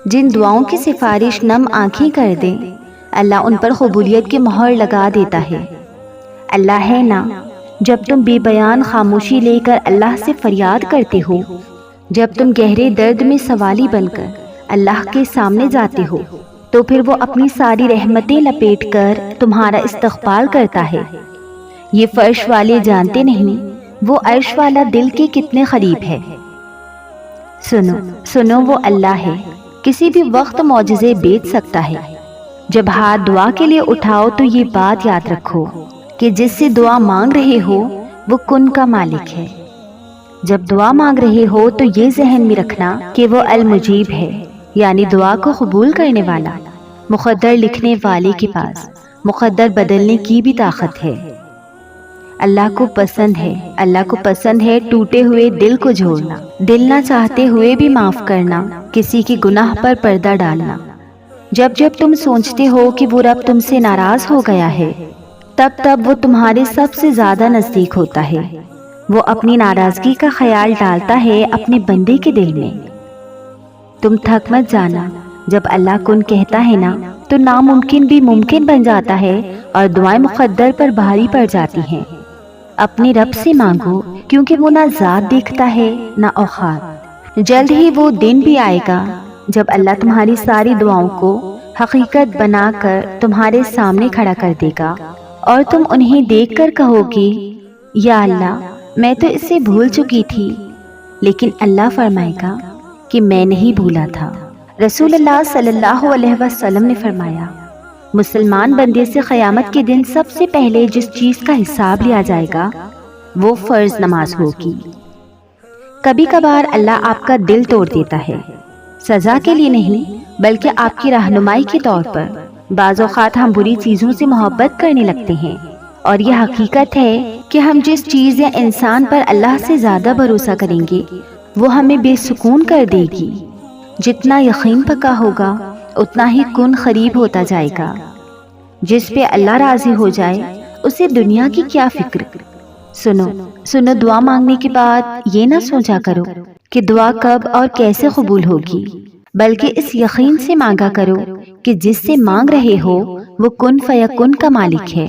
جن دعاؤں کی سفارش نم آنکھیں کر دیں اللہ ان پر قبولیت کی مہر لگا دیتا ہے۔ اللہ ہے نا، جب تم بے بیان خاموشی لے کر اللہ سے فریاد کرتے ہو، جب تم گہرے درد میں سوالی بن کر اللہ کے سامنے جاتے ہو، تو پھر وہ اپنی ساری رحمتیں لپیٹ کر تمہارا استقبال کرتا ہے۔ یہ فرش والے جانتے نہیں وہ عرش والا دل کے کتنے قریب ہے۔ سنو وہ اللہ ہے، کسی بھی وقت معجزے بیچ سکتا ہے۔ جب ہاتھ دعا کے لیے اٹھاؤ تو یہ بات یاد رکھو کہ جس سے دعا مانگ رہے ہو وہ کن کا مالک ہے۔ جب دعا مانگ رہے ہو تو یہ ذہن میں رکھنا کہ وہ المجیب ہے، یعنی دعا کو قبول کرنے والا۔ مقدر لکھنے والے کے پاس مقدر بدلنے کی بھی طاقت ہے۔ اللہ کو پسند ہے ٹوٹے ہوئے دل کو جوڑنا، دل نہ چاہتے ہوئے بھی معاف کرنا، کسی کی گناہ پر پردہ ڈالنا۔ جب تم سوچتے ہو کہ وہ رب تم سے ناراض ہو گیا ہے، تب وہ تمہارے سب سے زیادہ نزدیک ہوتا ہے۔ وہ اپنی ناراضگی کا خیال ڈالتا ہے اپنے بندے کے دل میں۔ تم تھک مت جانا، جب اللہ کن کہتا ہے نا تو ناممکن بھی ممکن بن جاتا ہے اور دعائیں مقدر پر بھاری پڑ جاتی ہیں۔ اپنے رب سے مانگو، کیونکہ وہ نہ ذات دیکھتا ہے نہ اوقات۔ جلد ہی وہ دن بھی آئے گا جب اللہ تمہاری ساری دعاؤں کو حقیقت بنا کر تمہارے سامنے کھڑا کر دے گا، اور تم انہیں دیکھ کر کہو گی یا اللہ میں تو اسے بھول چکی تھی، لیکن اللہ فرمائے گا کہ میں نہیں بھولا تھا۔ رسول اللہ صلی اللہ علیہ وسلم نے فرمایا، مسلمان بندے سے قیامت کے دن سب سے پہلے جس چیز کا حساب لیا جائے گا وہ فرض نماز ہوگی۔ کبھی کبھار اللہ آپ کا دل توڑ دیتا ہے، سزا کے لیے نہیں بلکہ آپ کی رہنمائی کے طور پر۔ بعض اوقات ہم بری چیزوں سے محبت کرنے لگتے ہیں، اور یہ حقیقت ہے کہ ہم جس چیز یا انسان پر اللہ سے زیادہ بھروسہ کریں گے وہ ہمیں بے سکون کر دے گی۔ جتنا یقین پکا ہوگا اتنا ہی کن قریب ہوتا جائے گا۔ جس پہ اللہ راضی ہو جائے اسے دنیا کی کیا فکر۔ سنو دعا مانگنے کے بعد یہ نہ سوچا کرو کہ دعا کب اور کیسے قبول ہوگی، بلکہ اس یقین سے مانگا کرو کہ جس سے مانگ رہے ہو وہ کن فیکن کا مالک ہے۔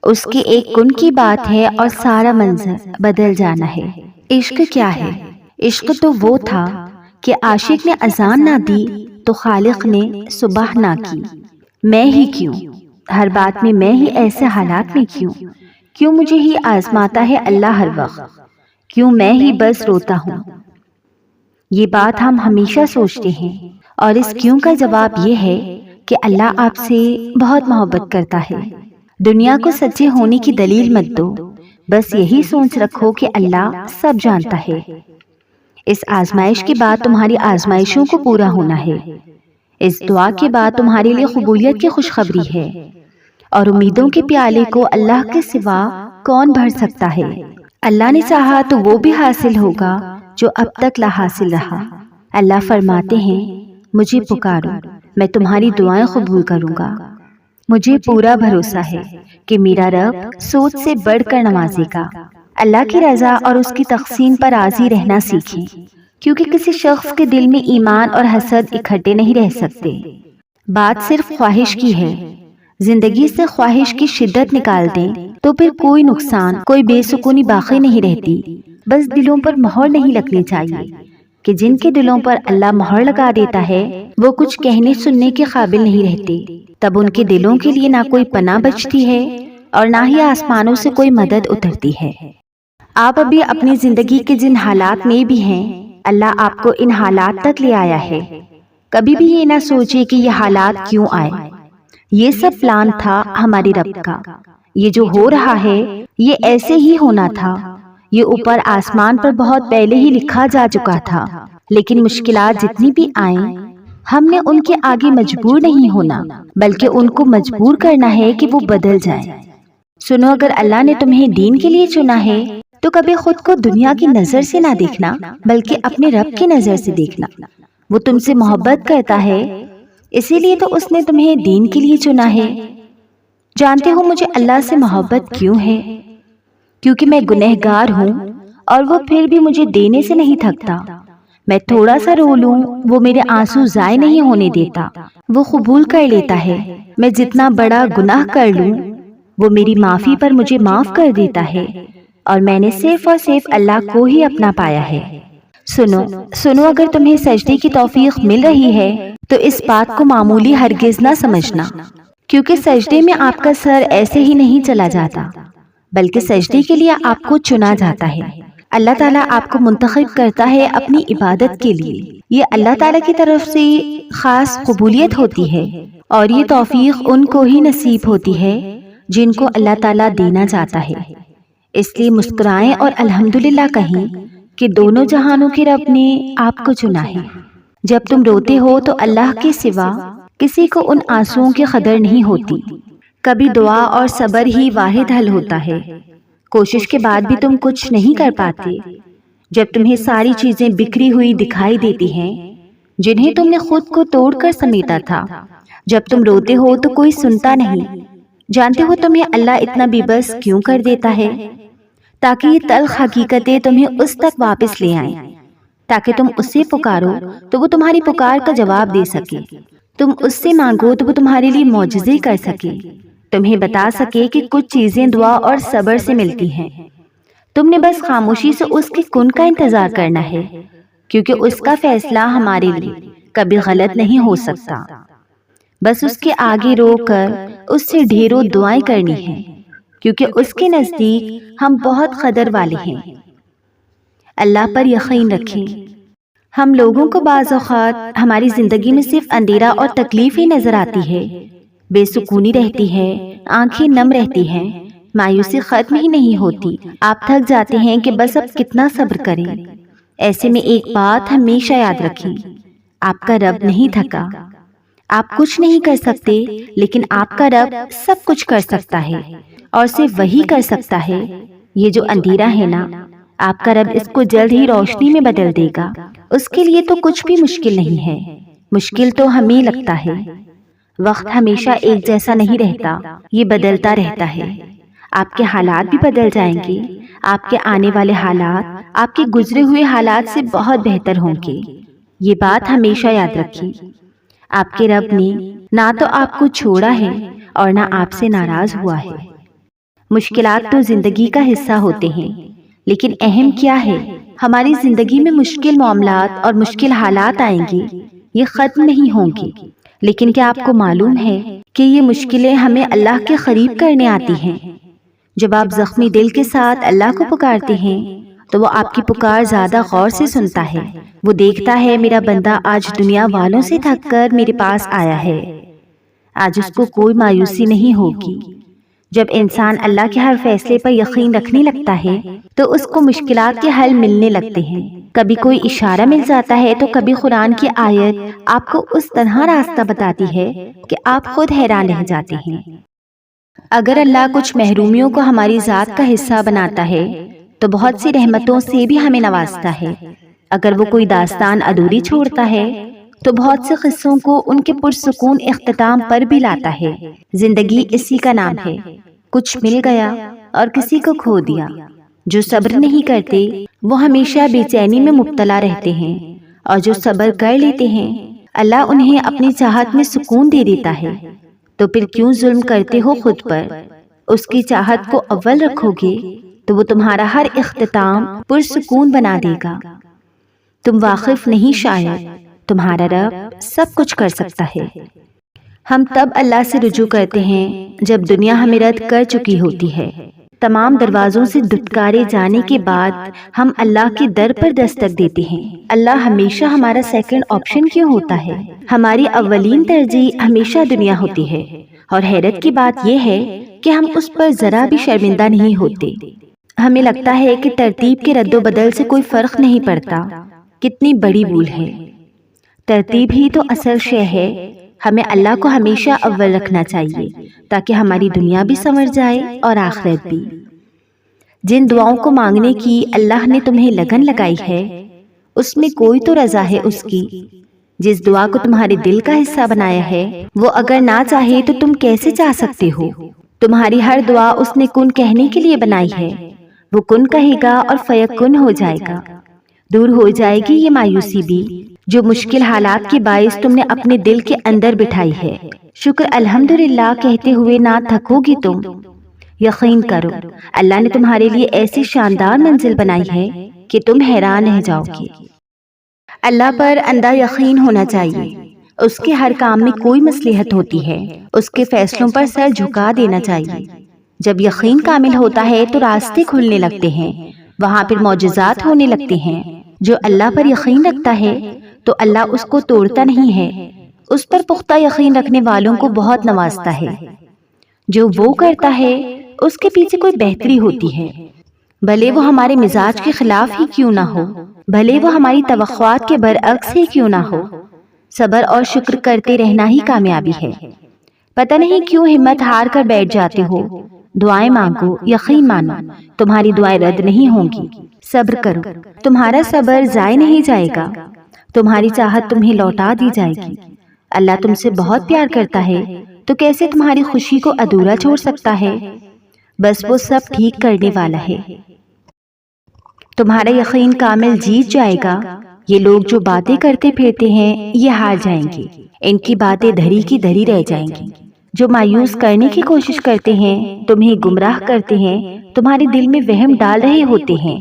اس کے ایک کن کی بات ہے اور سارا منظر بدل جانا ہے۔ عشق کیا ہے؟ عشق تو وہ تھا کہ عاشق نے اذان نہ دی تو خالق نے صبح نہ کی۔ میں ہی کیوں، ہر بات میں میں ہی، ایسے حالات میں کیوں مجھے ہی آزماتا ہے اللہ ہر وقت، کیوں میں ہی بس روتا ہوں۔ یہ بات ہم ہمیشہ سوچتے ہیں، اور اس کیوں کا جواب یہ ہے کہ اللہ آپ سے بہت محبت کرتا ہے۔ دنیا کو سچے ہونے کی دلیل مت دو، بس یہی سوچ رکھو کہ اللہ سب جانتا ہے۔ اس آزمائش کے بعد تمہاری آزمائشوں کو پورا ہونا ہے۔ اس دعا کے بعد تمہارے لیے قبولیت کی خوشخبری ہے، اور امیدوں کے پیالے کو اللہ کے سوا کون بھر سکتا ہے؟ اللہ نے چاہا تو وہ بھی حاصل ہوگا جو اب تک لا حاصل رہا۔ اللہ فرماتے ہیں، مجھے پکارو میں تمہاری دعائیں قبول کروں گا۔ مجھے پورا بھروسہ ہے کہ میرا رب سوچ سے بڑھ کر نوازے گا۔ اللہ کی رضا اور اس کی تقسیم پر راضی رہنا سیکھیں، کیونکہ کسی شخص کے دل میں ایمان اور حسد اکٹھے نہیں رہ سکتے۔ بات صرف خواہش کی ہے۔ زندگی سے خواہش کی شدت نکال دیں تو پھر کوئی نقصان، کوئی بے سکونی باقی نہیں رہتی۔ بس دلوں پر مہر نہیں لگنی چاہیے، کہ جن کے دلوں پر اللہ مہر لگا دیتا ہے وہ کچھ کہنے سننے کے قابل نہیں رہتے۔ تب ان کے دلوں کے لیے نہ کوئی پناہ بچتی ہے اور نہ ہی آسمانوں سے کوئی مدد اترتی ہے۔ آپ ابھی اپنی زندگی کے جن حالات میں بھی ہیں، اللہ آپ کو ان حالات تک لے آیا ہے۔ کبھی بھی یہ نہ سوچے کہ یہ حالات کیوں آئے۔ یہ سب پلان تھا ہمارے رب کا۔ یہ جو ہو رہا ہے یہ ایسے ہی ہونا تھا۔ یہ اوپر آسمان پر بہت پہلے ہی لکھا جا چکا تھا، لیکن مشکلات جتنی بھی آئیں ہم نے ان کے آگے مجبور نہیں ہونا، بلکہ ان کو مجبور کرنا ہے کہ وہ بدل جائیں۔ سنو، اگر اللہ نے تمہیں دین کے لیے چنا ہے تو کبھی خود کو دنیا کی نظر سے نہ دیکھنا، بلکہ اپنے رب کی نظر سے دیکھنا۔ وہ تم سے محبت کرتا ہے، اسی لیے تو اس نے تمہیں دین کے لیے چنا ہے۔ جانتے ہو مجھے اللہ سے محبت کیوں ہے؟ کیونکہ میں گنہگار ہوں اور وہ پھر بھی مجھے دینے سے نہیں تھکتا۔ میں تھوڑا سا رو لوں وہ میرے آنسو ضائع نہیں ہونے دیتا، وہ قبول کر لیتا ہے۔ میں جتنا بڑا گناہ کر لوں وہ میری معافی پر مجھے معاف کر دیتا ہے، اور میں نے صرف اور صرف اللہ کو ہی اپنا پایا ہے۔ سنو اگر تمہیں سجدے کی توفیق مل رہی ہے تو اس بات کو معمولی ہرگز نہ سمجھنا، کیونکہ سجدے میں آپ کا سر ایسے ہی نہیں چلا جاتا، بلکہ سجدے کے لیے آپ کو چنا جاتا ہے۔ اللہ تعالیٰ آپ کو منتخب کرتا ہے اپنی عبادت کے لیے۔ یہ اللہ تعالیٰ کی طرف سے خاص قبولیت ہوتی ہے، اور یہ توفیق ان کو ہی نصیب ہوتی ہے جن کو اللہ تعالیٰ دینا چاہتا ہے۔ اس لیے مسکرائیں اور الحمدللہ کہیں کہ دونوں جہانوں کے رب نے آپ کو چنا ہے۔ جب تم روتے ہو تو اللہ کے سوا کسی کو ان آنسوؤں کی قدر نہیں ہوتی۔ کبھی دعا اور صبر ہی واحد حل ہوتا ہے۔ کوشش کے بعد بھی تم کچھ نہیں کر پاتے۔ جب تمہیں ساری چیزیں بکھری ہوئی دکھائی دیتی ہیں جنہیں تم نے خود کو توڑ کر سمیٹا تھا، جب تم روتے ہو تو کوئی سنتا نہیں، جانتے ہو تمہیں اللہ اتنا بے بس کیوں کر دیتا ہے؟ تاکہ یہ تلخ حقیقتیں تمہیں اس تک واپس لے آئیں، تاکہ تم اس سے پکارو تو وہ تمہاری پکار کا جواب دے سکے، تم اس سے مانگو تو وہ تمہارے لیے معجزے کر سکے، تمہیں بتا سکے کہ کچھ چیزیں دعا اور صبر سے ملتی ہیں۔ تم نے بس خاموشی سے اس کے کن کا انتظار کرنا ہے، کیونکہ اس کا فیصلہ ہمارے لیے کبھی غلط نہیں ہو سکتا۔ بس اس کے آگے رو کر اس سے ڈھیروں دعائیں کرنی ہیں، کیونکہ اس کے نزدیک ہم بہت قدر والے ہیں۔ اللہ پر یقین رکھیں۔ ہم لوگوں کو بعض اوقات ہماری زندگی میں صرف اندھیرا اور تکلیف ہی نظر آتی ہے، بے سکونی رہتی ہے، آنکھیں نم رہتی ہیں، مایوسی ختم ہی نہیں ہوتی۔ آپ تھک جاتے ہیں کہ بس اب کتنا صبر کریں۔ ایسے میں ایک بات ہمیشہ یاد رکھیں، آپ کا رب نہیں تھکا۔ آپ کچھ نہیں کر سکتے، لیکن آپ کا رب سب کچھ کر سکتا ہے، اور صرف وہی کر سکتا ہے۔ یہ جو اندھیرا ہے نا، آپ کا رب اس کو جلد ہی روشنی میں بدل دے گا۔ اس کے لیے تو کچھ بھی مشکل نہیں ہے، مشکل تو ہمیں لگتا ہے۔ وقت ہمیشہ ایک جیسا نہیں رہتا، یہ بدلتا رہتا ہے۔ آپ کے حالات بھی بدل جائیں گے، آپ کے آنے والے حالات آپ کے گزرے ہوئے حالات سے بہت بہتر ہوں گے۔ یہ بات ہمیشہ یاد رکھیں، آپ کے رب نے نہ تو آپ کو چھوڑا ہے اور نہ آپ سے ناراض ہوا ہے۔ مشکلات تو زندگی کا حصہ ہوتے ہیں، لیکن اہم کیا ہے، ہماری زندگی میں مشکل معاملات اور مشکل حالات آئیں گے، یہ ختم نہیں ہوں گے، لیکن کیا آپ کو معلوم ہے کہ یہ مشکلیں ہمیں اللہ کے قریب کرنے آتی ہیں؟ جب آپ زخمی دل کے ساتھ اللہ کو پکارتے ہیں تو وہ آپ کی پکار زیادہ غور سے سنتا ہے۔ وہ دیکھتا ہے میرا بندہ آج دنیا والوں سے تھک کر میرے پاس آیا ہے، آج اس کو کوئی مایوسی نہیں ہوگی۔ جب انسان اللہ کے ہر فیصلے پر یقین رکھنے لگتا ہے تو اس کو مشکلات کے حل ملنے لگتے ہیں۔ کبھی کوئی اشارہ مل جاتا ہے تو کبھی قرآن کی آیت آپ کو اس طرح راستہ بتاتی ہے کہ آپ خود حیران رہ جاتے ہیں۔ اگر اللہ کچھ محرومیوں کو ہماری ذات کا حصہ بناتا ہے تو بہت سی رحمتوں سے بھی ہمیں نوازتا ہے۔ اگر وہ کوئی داستان ادھوری چھوڑتا ہے تو بہت سے قصوں کو ان کے پرسکون اختتام پر بھی لاتا ہے۔ زندگی اسی کا نام ہے، کچھ مل گیا اور کسی کو کھو دیا۔ جو صبر نہیں کرتے وہ ہمیشہ بے چینی میں مبتلا رہتے ہیں، اور جو صبر کر لیتے ہیں اللہ انہیں اپنی چاہت میں سکون دے دیتا ہے۔ تو پھر کیوں ظلم کرتے ہو خود پر؟ اس کی چاہت کو اول رکھو گے تو وہ تمہارا ہر اختتام پرسکون بنا دے گا۔ تم واقف نہیں شاید، تمہارا رب سب کچھ کر سکتا ہے۔ ہم تب اللہ سے رجوع کرتے ہیں جب دنیا ہمیں رد کر چکی ہوتی ہے۔ تمام دروازوں سے دھتکارے جانے کے بعد ہم اللہ کے در پر دستک دیتے ہیں۔ اللہ ہمیشہ ہمارا سیکنڈ آپشن کیوں ہوتا ہے؟ ہماری اولین ترجیح ہمیشہ دنیا ہوتی ہے، اور حیرت کی بات یہ ہے کہ ہم اس پر ذرا بھی شرمندہ نہیں ہوتے۔ ہمیں لگتا ہے کہ ترتیب کے رد و بدل سے کوئی فرق نہیں پڑتا۔ کتنی بڑی بھول ہے۔ ترتیب ہی تو اصل شے ہے۔ ہمیں اللہ کو ہمیشہ اول رکھنا چاہیے تاکہ ہماری دنیا بھی سنور جائے اور آخرت بھی۔ جن دعاؤں کو مانگنے کی اللہ نے تمہیں لگن لگائی ہے اس میں کوئی تو رضا ہے اس کی۔ جس دعا کو تمہارے دل کا حصہ بنایا ہے وہ اگر نہ چاہے تو تم کیسے چاہ سکتے ہو؟ تمہاری ہر دعا اس نے کن کہنے کے لیے بنائی ہے۔ وہ کن کہے گا اور فیکن ہو جائے گا۔ دور ہو جائے گی یہ مایوسی بھی جو مشکل حالات کے باعث تم نے اپنے دل کے اندر بٹھائی ہے۔ شکر الحمدللہ کہتے ہوئے نہ تھکو گی تم۔ یقین کرو اللہ نے تمہارے لیے ایسی شاندار منزل بنائی ہے کہ تم حیران رہ جاؤ گے۔ اللہ پر اندھا یقین ہونا چاہیے۔ اس کے ہر کام میں کوئی مصلحت ہوتی ہے، اس کے فیصلوں پر سر جھکا دینا چاہیے۔ جب یقین کامل ہوتا ہے تو راستے کھلنے لگتے ہیں، وہاں پھر معجزات ہونے لگتے ہیں۔ جو اللہ پر یقین رکھتا ہے تو اللہ اس کو توڑتا نہیں ہے، اس پر پختہ یقین رکھنے والوں کو بہت نوازتا ہے۔ جو وہ کرتا ہے اس کے پیچھے کوئی بہتری ہوتی ہے، بھلے وہ ہمارے مزاج کے خلاف ہی کیوں نہ ہو، بھلے وہ ہماری توقعات کے برعکس ہی کیوں نہ ہو۔ صبر اور شکر کرتے رہنا ہی کامیابی ہے۔ پتہ نہیں کیوں ہمت ہار کر بیٹھ جاتے ہو۔ دعائیں مانگو، یقین مانو تمہاری دعائیں رد نہیں ہوں گی۔ صبر کرو، تمہارا صبر ضائع نہیں جائے گا، تمہاری چاہت تمہیں لوٹا دی جائے گی۔ اللہ تم سے بہت پیار کرتا ہے تو کیسے تمہاری خوشی کو ادھورا چھوڑ سکتا ہے؟ بس وہ سب ٹھیک کرنے والا ہے۔ تمہارا یقین کامل جیت جائے گا۔ یہ لوگ جو باتیں کرتے پھرتے ہیں یہ ہار جائیں گے، ان کی باتیں دھری کی دھری رہ جائیں گی۔ جو مایوس کرنے کی کوشش کرتے ہیں، تمہیں گمراہ کرتے ہیں، تمہارے دل میں وہم ڈال رہے ہوتے ہیں،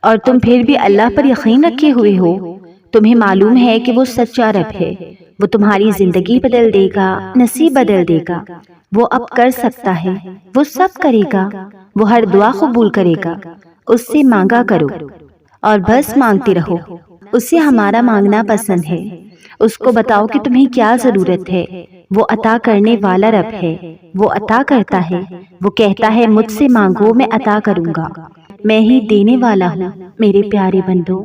اور تم پھر بھی اللہ پر یقین رکھے ہوئے ہو۔ تمہیں معلوم ہے کہ وہ سچا رب ہے، وہ تمہاری زندگی بدل دے گا، نصیب بدل دے گا۔ وہ اب کر سکتا ہے، وہ سب کرے گا، وہ ہر دعا قبول کرے گا۔ اس سے مانگا کرو اور بس مانگتے رہو۔ اس سے ہمارا مانگنا پسند ہے۔ اس کو بتاؤ کہ تمہیں کیا ضرورت ہے، وہ عطا کرنے والا رب ہے، وہ عطا کرتا ہے۔ وہ کہتا ہے مجھ سے مانگو میں عطا کروں گا، میں ہی دینے والا ہوں۔ میرے پیارے بندو،